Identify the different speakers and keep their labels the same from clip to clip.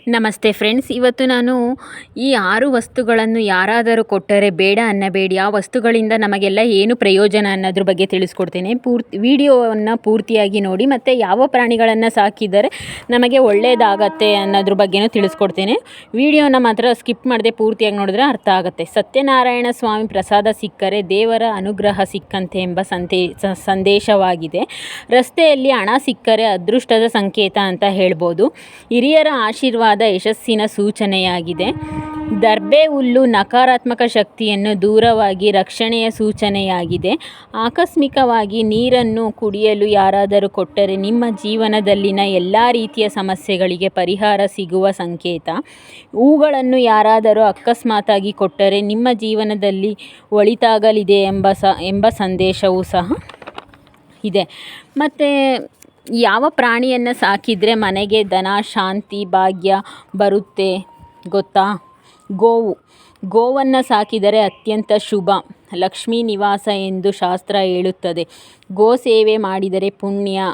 Speaker 1: ನಮಸ್ತೆ ಫ್ರೆಂಡ್ಸ್, ಇವತ್ತು ನಾನು ಈ 6 ವಸ್ತುಗಳನ್ನು ಯಾರಾದರೂ ಕೊಟ್ಟರೆ ಬೇಡ ಅನ್ನಬೇಡಿ, ಆ ವಸ್ತುಗಳಿಂದ ನಮಗೆಲ್ಲ ಏನು ಪ್ರಯೋಜನ ಅನ್ನೋದ್ರ ಬಗ್ಗೆ ತಿಳಿಸ್ಕೊಡ್ತೇನೆ. ವಿಡಿಯೋವನ್ನು ಪೂರ್ತಿಯಾಗಿ ನೋಡಿ ಮತ್ತು ಯಾವ ಪ್ರಾಣಿಗಳನ್ನು ಸಾಕಿದರೆ ನಮಗೆ ಒಳ್ಳೆಯದಾಗತ್ತೆ ಅನ್ನೋದ್ರ ಬಗ್ಗೆನೂ ತಿಳಿಸ್ಕೊಡ್ತೇನೆ. ವಿಡಿಯೋನ ಮಾತ್ರ ಸ್ಕಿಪ್ ಮಾಡದೆ ಪೂರ್ತಿಯಾಗಿ ನೋಡಿದ್ರೆ ಅರ್ಥ ಆಗುತ್ತೆ. ಸತ್ಯನಾರಾಯಣ ಸ್ವಾಮಿ ಪ್ರಸಾದ ಸಿಕ್ಕರೆ ದೇವರ ಅನುಗ್ರಹ ಸಿಕ್ಕಂತೆ ಎಂಬ ಸಂದೇಶವಾಗಿದೆ. ರಸ್ತೆಯಲ್ಲಿ ಹಣ ಸಿಕ್ಕರೆ ಅದೃಷ್ಟದ ಸಂಕೇತ ಅಂತ ಹೇಳ್ಬೋದು. ಹಿರಿಯರ ಆಶೀರ್ವಾದ ಯಶಸ್ಸಿನ ಸೂಚನೆಯಾಗಿದೆ. ದರ್ಬೆ ಹುಲ್ಲು ನಕಾರಾತ್ಮಕ ಶಕ್ತಿಯನ್ನು ದೂರವಾಗಿ ರಕ್ಷಣೆಯ ಸೂಚನೆಯಾಗಿದೆ. ಆಕಸ್ಮಿಕವಾಗಿ ನೀರನ್ನು ಕುಡಿಯಲು ಯಾರಾದರೂ ಕೊಟ್ಟರೆ ನಿಮ್ಮ ಜೀವನದಲ್ಲಿನ ಎಲ್ಲ ರೀತಿಯ ಸಮಸ್ಯೆಗಳಿಗೆ ಪರಿಹಾರ ಸಿಗುವ ಸಂಕೇತ. ಹೂಗಳನ್ನು ಯಾರಾದರೂ ಅಕಸ್ಮಾತಾಗಿ ಕೊಟ್ಟರೆ ನಿಮ್ಮ ಜೀವನದಲ್ಲಿ ಒಳಿತಾಗಲಿದೆ ಎಂಬ ಸಂದೇಶವೂ ಸಹ ಇದೆ. ಮತ್ತು ಯಾವ ಪ್ರಾಣಿಯನ್ನು ಸಾಕಿದರೆ ಮನೆಗೆ ಧನ, ಶಾಂತಿ, ಭಾಗ್ಯ ಬರುತ್ತೆ ಗೊತ್ತಾ? ಗೋವನ್ನು ಸಾಕಿದರೆ ಅತ್ಯಂತ ಶುಭ, ಲಕ್ಷ್ಮೀ ನಿವಾಸ ಎಂದು ಶಾಸ್ತ್ರ ಹೇಳುತ್ತದೆ. ಗೋ ಸೇವೆ ಮಾಡಿದರೆ ಪುಣ್ಯ,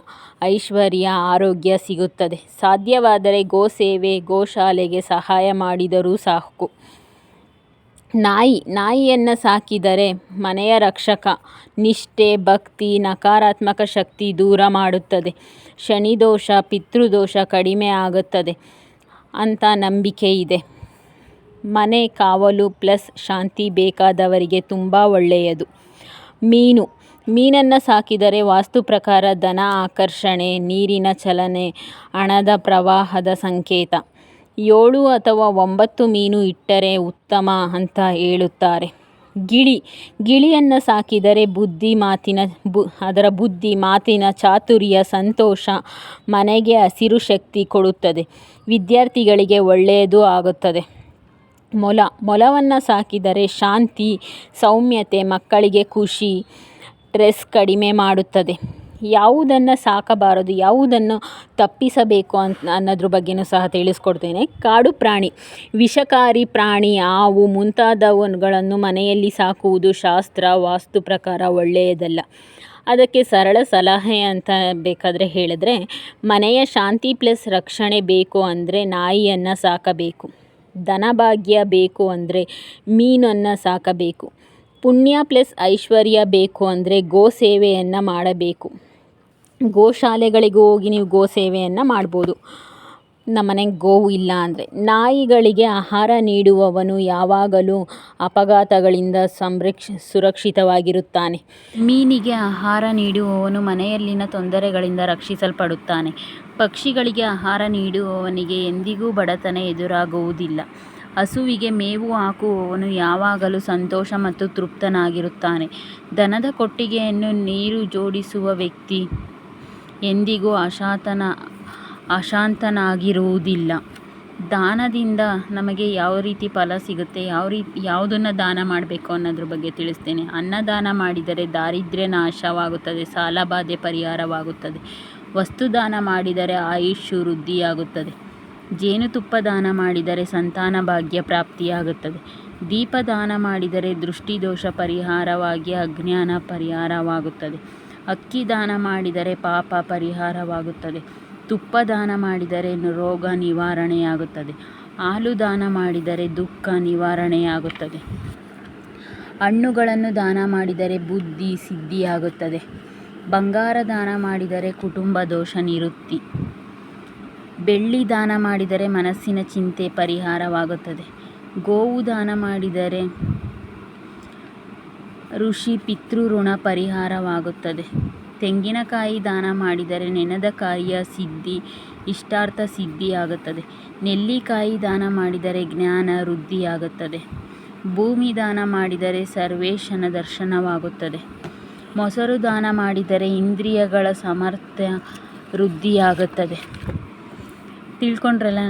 Speaker 1: ಐಶ್ವರ್ಯ, ಆರೋಗ್ಯ ಸಿಗುತ್ತದೆ. ಸಾಧ್ಯವಾದರೆ ಗೋ ಸೇವೆ, ಗೋಶಾಲೆಗೆ ಸಹಾಯ ಮಾಡಿದರೂ ಸಾಕು. ನಾಯಿಯನ್ನು ಸಾಕಿದರೆ ಮನೆಯ ರಕ್ಷಕ, ನಿಷ್ಠೆ, ಭಕ್ತಿ, ನಕಾರಾತ್ಮಕ ಶಕ್ತಿ ದೂರ ಮಾಡುತ್ತದೆ. ಶನಿದೋಷ, ಪಿತೃದೋಷ ಕಡಿಮೆ ಆಗುತ್ತದೆ ಅಂತ ನಂಬಿಕೆ ಇದೆ. ಮನೆ ಕಾವಲು ಪ್ಲಸ್ ಶಾಂತಿ ಬೇಕಾದವರಿಗೆ ತುಂಬ ಒಳ್ಳೆಯದು. ಮೀನನ್ನು ಸಾಕಿದರೆ ವಾಸ್ತು ಪ್ರಕಾರ ಧನ ಆಕರ್ಷಣೆ, ನೀರಿನ ಚಲನೆ, ಹಣದ ಪ್ರವಾಹದ ಸಂಕೇತ. 7 ಅಥವಾ 9 ಮೀನು ಇಟ್ಟರೆ ಉತ್ತಮ ಅಂತ ಹೇಳುತ್ತಾರೆ. ಗಿಳಿಯನ್ನು ಸಾಕಿದರೆ ಬುದ್ಧಿ, ಮಾತಿನ ಚಾತುರ್ಯ, ಸಂತೋಷ, ಮನೆಗೆ ಹಸಿರು ಶಕ್ತಿ ಕೊಡುತ್ತದೆ. ವಿದ್ಯಾರ್ಥಿಗಳಿಗೆ ಒಳ್ಳೆಯದು ಆಗುತ್ತದೆ. ಮೊಲವನ್ನು ಸಾಕಿದರೆ ಶಾಂತಿ, ಸೌಮ್ಯತೆ, ಮಕ್ಕಳಿಗೆ ಖುಷಿ, ಸ್ಟ್ರೆಸ್ ಕಡಿಮೆ ಮಾಡುತ್ತದೆ. ಯಾವುದನ್ನು ಸಾಕಬಾರದು, ಯಾವುದನ್ನು ತಪ್ಪಿಸಬೇಕು ಅನ್ನೋದ್ರ ಬಗ್ಗೆನೂ ಸಹ ತಿಳಿಸ್ಕೊಡ್ತೇನೆ. ಕಾಡು ಪ್ರಾಣಿ, ವಿಷಕಾರಿ ಪ್ರಾಣಿ, ಹಾವು ಮುಂತಾದವುಗಳನ್ನು ಮನೆಯಲ್ಲಿ ಸಾಕುವುದು ಶಾಸ್ತ್ರ, ವಾಸ್ತು ಪ್ರಕಾರ ಒಳ್ಳೆಯದಲ್ಲ. ಅದಕ್ಕೆ ಸರಳ ಸಲಹೆ ಅಂತ ಬೇಕಾದರೆ ಹೇಳಿದ್ರೆ, ಮನೆಯ ಶಾಂತಿ ಪ್ಲಸ್ ರಕ್ಷಣೆ ಬೇಕು ಅಂದರೆ ನಾಯಿಯನ್ನು ಸಾಕಬೇಕು. ಧನಭಾಗ್ಯ ಬೇಕು ಅಂದರೆ ಮೀನನ್ನು ಸಾಕಬೇಕು. ಪುಣ್ಯ ಪ್ಲಸ್ ಐಶ್ವರ್ಯ ಬೇಕು ಅಂದರೆ ಗೋ ಸೇವೆಯನ್ನು ಮಾಡಬೇಕು. ಗೋಶಾಲೆಗಳಿಗೆ ಹೋಗಿ ನೀವು ಗೋ ಸೇವೆಯನ್ನು ಮಾಡ್ಬೋದು, ನಮ್ಮನೆಗೆ ಗೋವು ಇಲ್ಲ ಅಂದರೆ. ನಾಯಿಗಳಿಗೆ ಆಹಾರ ನೀಡುವವನು ಯಾವಾಗಲೂ ಅಪಘಾತಗಳಿಂದ ಸುರಕ್ಷಿತವಾಗಿರುತ್ತಾನೆ. ಮೀನಿಗೆ ಆಹಾರ ನೀಡುವವನು ಮನೆಯಲ್ಲಿನ ತೊಂದರೆಗಳಿಂದ ರಕ್ಷಿಸಲ್ಪಡುತ್ತಾನೆ. ಪಕ್ಷಿಗಳಿಗೆ ಆಹಾರ ನೀಡುವವನಿಗೆ ಎಂದಿಗೂ ಬಡತನ ಎದುರಾಗುವುದಿಲ್ಲ. ಹಸುವಿಗೆ ಮೇವು ಹಾಕುವವನು ಯಾವಾಗಲೂ ಸಂತೋಷ ಮತ್ತು ತೃಪ್ತನಾಗಿರುತ್ತಾನೆ. ದನದ ಕೊಟ್ಟಿಗೆಯನ್ನು ನೀರು ಜೋಡಿಸುವ ವ್ಯಕ್ತಿ ಎಂದಿಗೂ ಅಶಾಂತನಾಗಿರುವುದಿಲ್ಲ. ದಾನದಿಂದ ನಮಗೆ ಯಾವ ರೀತಿ ಫಲ ಸಿಗುತ್ತೆ, ಯಾವುದನ್ನು ದಾನ ಮಾಡಬೇಕು ಅನ್ನೋದ್ರ ಬಗ್ಗೆ ತಿಳಿಸ್ತೇನೆ. ಅನ್ನದಾನ ಮಾಡಿದರೆ ದಾರಿದ್ರ್ಯ ನಾಶವಾಗುತ್ತದೆ, ಸಾಲಬಾಧೆ ಪರಿಹಾರವಾಗುತ್ತದೆ. ವಸ್ತು ದಾನ ಮಾಡಿದರೆ ಆಯುಷ್ ವೃದ್ಧಿಯಾಗುತ್ತದೆ. ಜೇನುತುಪ್ಪ ದಾನ ಮಾಡಿದರೆ ಸಂತಾನ ಭಾಗ್ಯ ಪ್ರಾಪ್ತಿಯಾಗುತ್ತದೆ. ದೀಪ ದಾನ ಮಾಡಿದರೆ ದೃಷ್ಟಿದೋಷ ಪರಿಹಾರವಾಗಿ ಅಜ್ಞಾನ ಪರಿಹಾರವಾಗುತ್ತದೆ. ಅಕ್ಕಿ ದಾನ ಮಾಡಿದರೆ ಪಾಪ ಪರಿಹಾರವಾಗುತ್ತದೆ. ತುಪ್ಪ ದಾನ ಮಾಡಿದರೆ ರೋಗ ನಿವಾರಣೆಯಾಗುತ್ತದೆ. ಹಾಲು ದಾನ ಮಾಡಿದರೆ ದುಃಖ ನಿವಾರಣೆಯಾಗುತ್ತದೆ. ಹಣ್ಣುಗಳನ್ನು ದಾನ ಮಾಡಿದರೆ ಬುದ್ಧಿ ಸಿದ್ಧಿಯಾಗುತ್ತದೆ. ಬಂಗಾರ ದಾನ ಮಾಡಿದರೆ ಕುಟುಂಬ ದೋಷ ನಿವೃತ್ತಿ. ಬೆಳ್ಳಿ ದಾನ ಮಾಡಿದರೆ ಮನಸ್ಸಿನ ಚಿಂತೆ ಪರಿಹಾರವಾಗುತ್ತದೆ. ಗೋವು ದಾನ ಮಾಡಿದರೆ ಋಷಿ ಪಿತೃ ಋಣ ಪರಿಹಾರವಾಗುತ್ತದೆ. ತೆಂಗಿನಕಾಯಿ ದಾನ ಮಾಡಿದರೆ ನೆನೆದ ಕಾರ್ಯ ಸಿದ್ಧಿ, ಇಷ್ಟಾರ್ಥ ಸಿದ್ಧಿಯಾಗುತ್ತದೆ. ನೆಲ್ಲಿಕಾಯಿ ದಾನ ಮಾಡಿದರೆ ಜ್ಞಾನ ವೃದ್ಧಿಯಾಗುತ್ತದೆ. ಭೂಮಿ ದಾನ ಮಾಡಿದರೆ ಸರ್ವೇಶನ ದರ್ಶನವಾಗುತ್ತದೆ. ಮೊಸರು ದಾನ ಮಾಡಿದರೆ ಇಂದ್ರಿಯಗಳ ಸಾಮರ್ಥ್ಯ ವೃದ್ಧಿಯಾಗುತ್ತದೆ. ತಿಳ್ಕೊಂಡ್ರಲ್ಲ.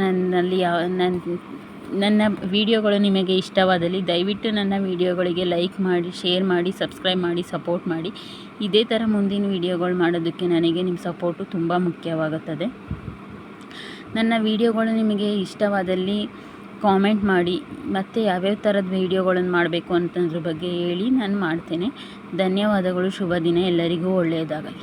Speaker 1: ನನ್ನ ವಿಡಿಯೋಗಳು ನಿಮಗೆ ಇಷ್ಟವಾದಲ್ಲಿ ದಯವಿಟ್ಟು ನನ್ನ ವಿಡಿಯೋಗಳಿಗೆ ಲೈಕ್ ಮಾಡಿ, ಶೇರ್ ಮಾಡಿ, ಸಬ್ಸ್ಕ್ರೈಬ್ ಮಾಡಿ, ಸಪೋರ್ಟ್ ಮಾಡಿ. ಇದೇ ಥರ ಮುಂದಿನ ವಿಡಿಯೋಗಳು ಮಾಡೋದಕ್ಕೆ ನನಗೆ ನಿಮ್ಮ ಸಪೋರ್ಟು ತುಂಬ ಮುಖ್ಯವಾಗುತ್ತದೆ. ನನ್ನ ವಿಡಿಯೋಗಳು ನಿಮಗೆ ಇಷ್ಟವಾದಲ್ಲಿ ಕಾಮೆಂಟ್ ಮಾಡಿ, ಮತ್ತು ಯಾವ್ಯಾವ ಥರದ ವಿಡಿಯೋಗಳನ್ನು ಮಾಡಬೇಕು ಅಂತಂದ್ರ ಬಗ್ಗೆ ಹೇಳಿ, ನಾನು ಮಾಡ್ತೇನೆ. ಧನ್ಯವಾದಗಳು. ಶುಭ ದಿನ. ಎಲ್ಲರಿಗೂ ಒಳ್ಳೆಯದಾಗಲಿ.